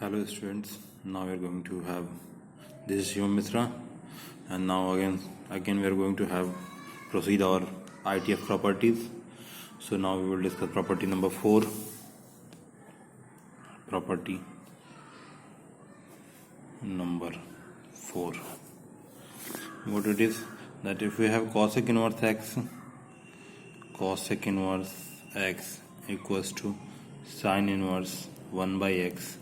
Hello students, now we are going to have this is Shivam Mitra, and now again we are going to have proceed our ITF properties. So now we will discuss property number 4. Property number 4. What it is that if we have cosec inverse x equals to sine inverse 1 by x.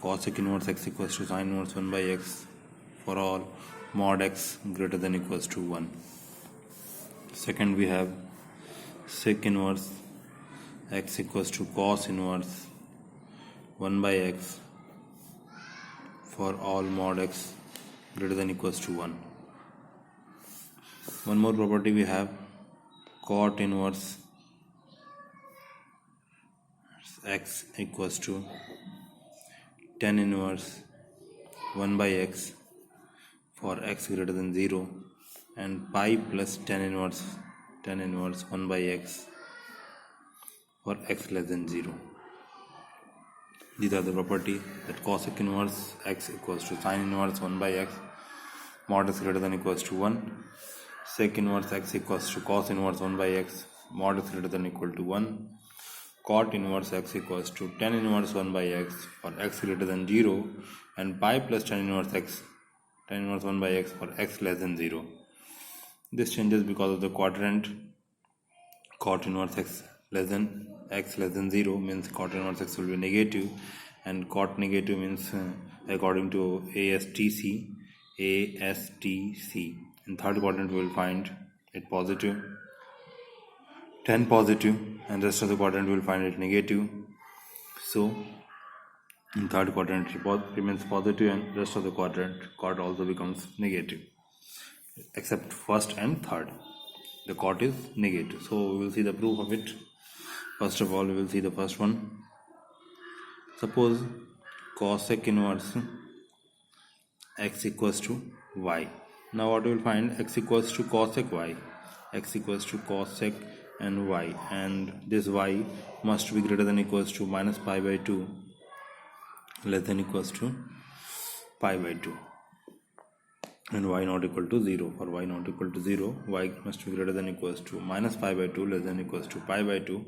Cosec inverse x equals to sine inverse 1 by x for all mod x greater than equals to 1. Second, we have sec inverse x equals to cos inverse 1 by x for all mod x greater than equals to 1. One more property we have cot inverse x equals to tan inverse 1 by x for x greater than 0 and pi plus tan inverse 1 by x for x less than 0. These are the property that cosec inverse x equals to sine inverse 1 by x mod x greater than equals to 1. Sec inverse x equals to cos inverse 1 by x mod x greater than equal to 1. Cot inverse x equals to tan inverse 1 by x for x greater than 0 and pi plus tan inverse 1 by x for x less than 0. This changes because of the quadrant. Cot inverse x less than 0 means cot inverse x will be negative, and cot negative means according to ASTC in third quadrant we will find it positive, tan positive, and rest of the quadrant will find it negative. So in third quadrant it remains positive and rest of the quadrant cot also becomes negative, except first and third the cot is negative. So we will see the proof of it. First of all, we will see the first one. Suppose cosec inverse x equals to y. Now what we will find, x equals to cosec y, x equals to cosec and y, and this y must be greater than equals to minus pi by 2 less than equals to pi by 2, and y not equal to 0. For y not equal to 0, y must be greater than equals to minus pi by 2 less than equals to pi by 2.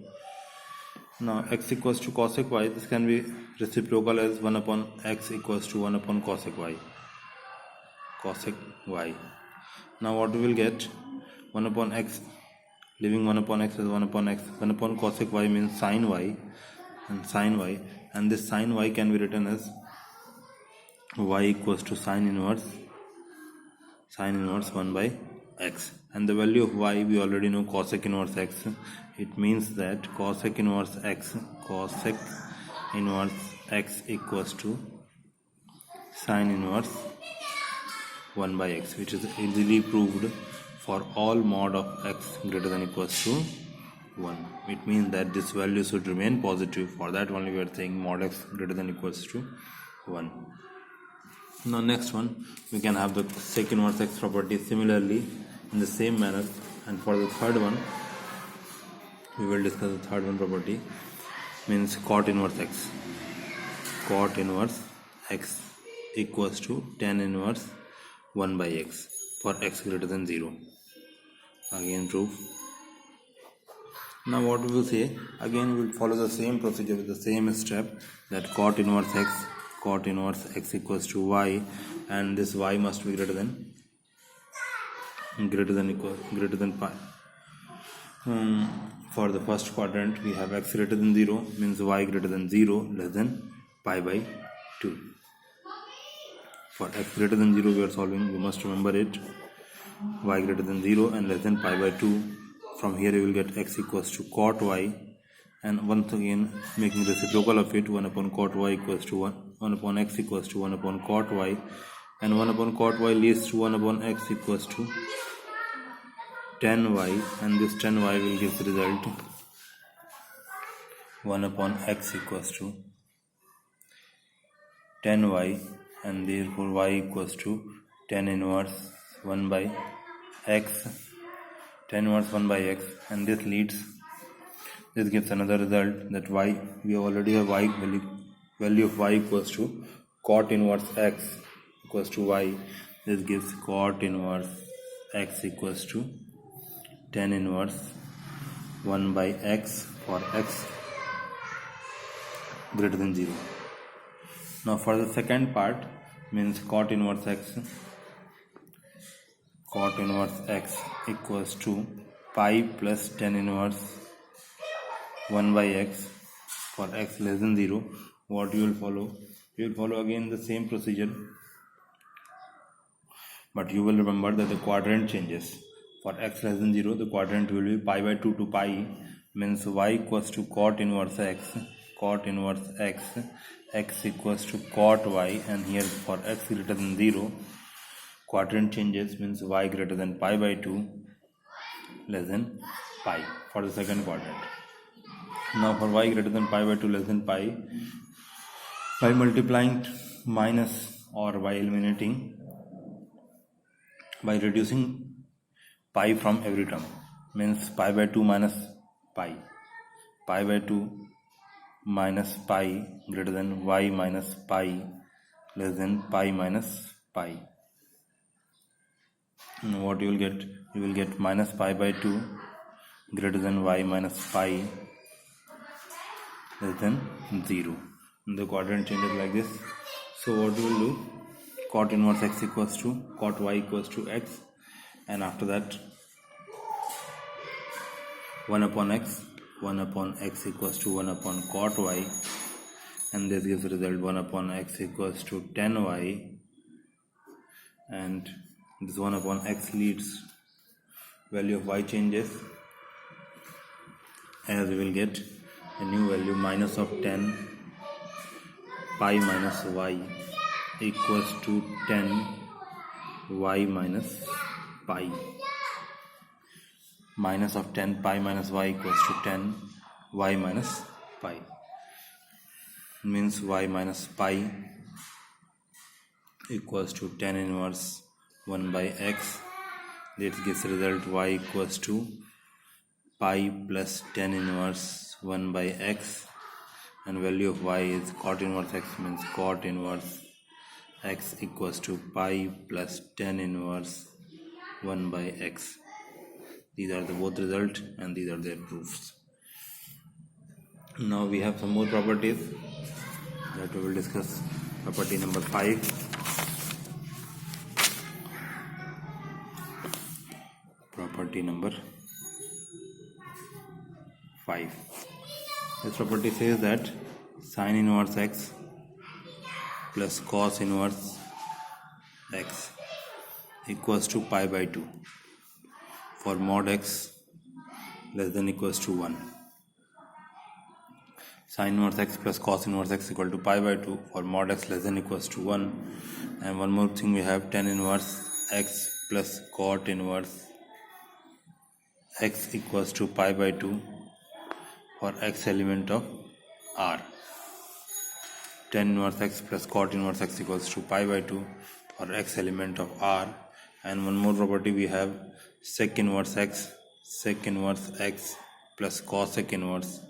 Now x equals to cosec y, this can be reciprocal as 1 upon x equals to 1 upon cosec y. Now what we will get, 1 upon x, leaving 1 upon x as 1 upon x, 1 upon cosec y means sin y, and this sin y can be written as y equals to sine inverse 1 by x, and the value of y we already know, cosec inverse x. It means that cosec inverse x equals to sine inverse 1 by x, which is easily proved for all mod of x greater than equals to 1. It means that this value should remain positive. For that only we are saying mod x greater than equals to 1. Now next one, we can have the sec inverse x property similarly in the same manner, and for the third one we will discuss the third one property, means cot inverse x equals to tan inverse 1 by x for x greater than 0. Again proof. Now what we will say, again we will follow the same procedure with the same step, that cot inverse x equals to y, and this y must be greater than pi. For the first quadrant we have x greater than 0 means y greater than 0 less than pi by 2. For x greater than 0 we are solving, you must remember it, y greater than 0 and less than pi by 2. From here you will get x equals to cot y, and once again making reciprocal of it, 1 upon cot y equals to 1 upon x equals to 1 upon cot y, and 1 upon cot y leads to 1 upon x equals to tan y, and this tan y will give the result 1 upon x equals to tan y, and therefore y equals to tan inverse 1 by x, and this gives another result, that y, we already have y value value of y equals to cot inverse x equals to y. This gives cot inverse x equals to tan inverse 1 by x for x greater than 0. Now for the second part, means cot inverse x equals to pi plus tan inverse 1 by x for x less than 0. What you will follow? You will follow again the same procedure, but you will remember that the quadrant changes. For x less than 0, the quadrant will be pi by 2 to pi, means y equals to cot inverse x equals to cot y, and here for x greater than 0, quadrant changes, means y greater than pi by 2 less than pi for the second quadrant. Now for y greater than pi by 2 less than pi, by multiplying minus or by eliminating, by reducing pi from every term, means pi by 2 minus pi by 2 minus pi greater than y minus pi less than pi minus pi. What you will get? You will get minus pi by 2 greater than y minus pi less than 0. The quadrant changes like this. So what we will do? Cot inverse x equals to cot y equals to x, and after that 1 upon x equals to 1 upon cot y, and this gives the result 1 upon x equals to tan y, and this 1 upon x leads, value of y changes, as we will get a new value minus of 10 pi minus y equals to 10 y minus pi. Minus of 10 pi minus y equals to 10 y minus pi, means y minus pi equals to tan inverse 1 by x. This gives the result y equals to pi plus tan inverse 1 by x, and value of y is cot inverse x, means cot inverse x equals to pi plus tan inverse 1 by x. These are the both result and these are their proofs. Now we have some more properties that we will discuss. Property number 5. Property number 5. This property says that sin inverse x plus cos inverse x equals to pi by 2 for mod x less than equals to 1. Sin inverse x plus cos inverse x equal to pi by 2 for mod x less than equals to 1. And one more thing, we have tan inverse x plus cot inverse x equals to pi by 2 for x element of R. Tan inverse x plus cot inverse x equals to pi by 2 for x element of R. And one more property we have, sec inverse x plus cosec inverse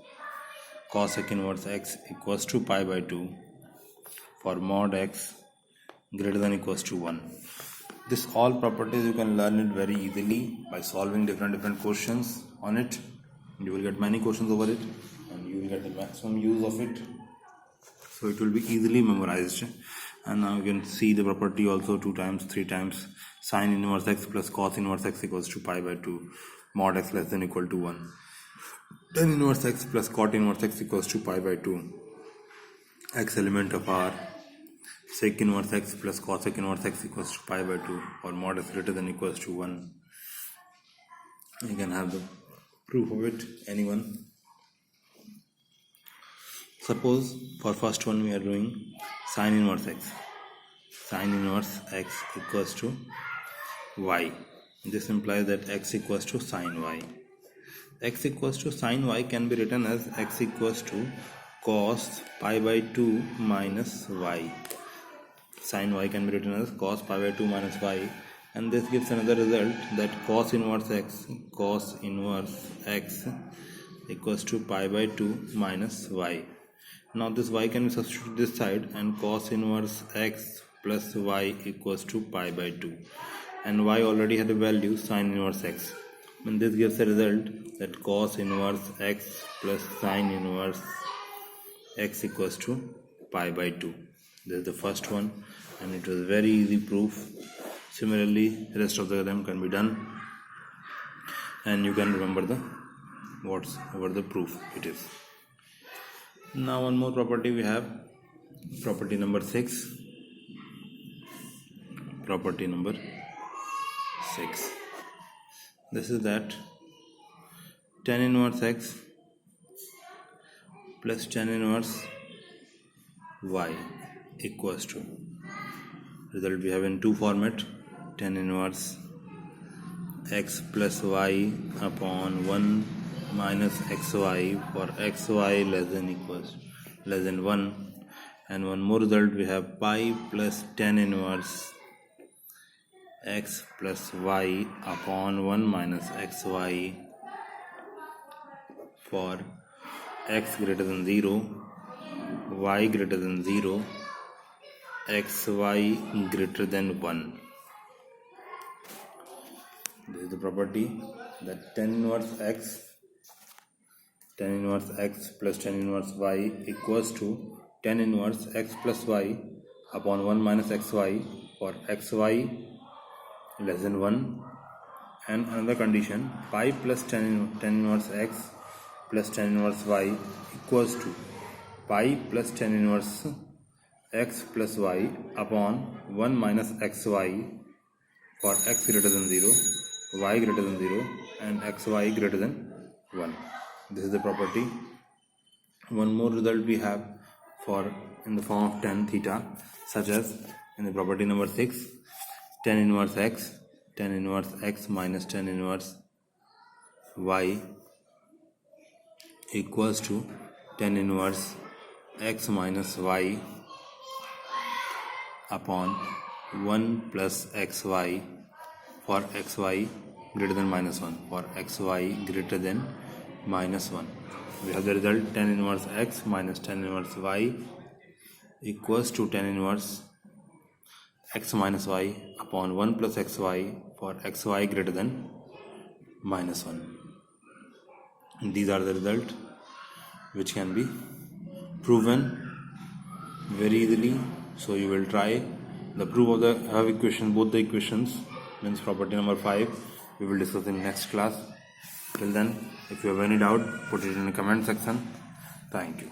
x equals to pi by 2 for mod x greater than equals to 1. This all properties you can learn it very easily by solving different questions on it. You will get many questions over it and you will get the maximum use of it, so it will be easily memorized. And now you can see the property also 2 times 3 times. Sin inverse x plus cos inverse x equals to pi by 2 mod x less than equal to 1. Tan inverse x plus cot inverse x equals to pi by 2 x element of R. Sec inverse x plus cosec inverse x equals to pi by 2 or mod x greater than equals to 1. You can have the proof of it, anyone. Suppose for first one we are doing sin inverse x equals to y. This implies that x equals to sin y. X equals to sin y can be written as x equals to cos pi by 2 minus y. Sin y can be written as cos pi by 2 minus y, and this gives another result, that cos inverse x equals to pi by 2 minus y. Now this y can be substituted this side, and cos inverse x plus y equals to pi by 2, and y already had a value sin inverse x, and this gives a result that cos inverse x plus sin inverse x equals to pi by 2. This is the first one, and it was very easy proof. Similarly, rest of the them can be done, and you can remember the whatever the proof it is. Now one more property we have, property number 6. Property number 6. This is that tan inverse x plus tan inverse y equals to, result we have in two format, tan inverse x plus y upon 1 minus xy for xy less than 1, and one more result we have pi plus tan inverse x plus y upon 1 minus xy for x greater than 0, y greater than 0, xy greater than 1. This is the property that tan inverse x plus tan inverse y equals to tan inverse x plus y upon 1 minus xy for xy less than 1, and another condition pi plus tan inverse x plus tan inverse y equals to pi plus tan inverse x plus y upon 1 minus xy for x greater than 0, y greater than 0, and xy greater than 1. This is the property. One more result we have for in the form of tan theta, such as in the property number 6, tan inverse x minus tan inverse y equals to tan inverse x minus y upon 1 plus xy for xy greater than minus 1, for xy greater than minus 1. We have the result tan inverse x minus tan inverse y equals to tan inverse x minus y upon 1 plus xy for xy greater than minus 1. These are the results which can be proven very easily. So you will try the proof of the have equation, both the equations, means property number 5. We will discuss in next class. Till then, if you have any doubt, put it in the comment section. Thank you.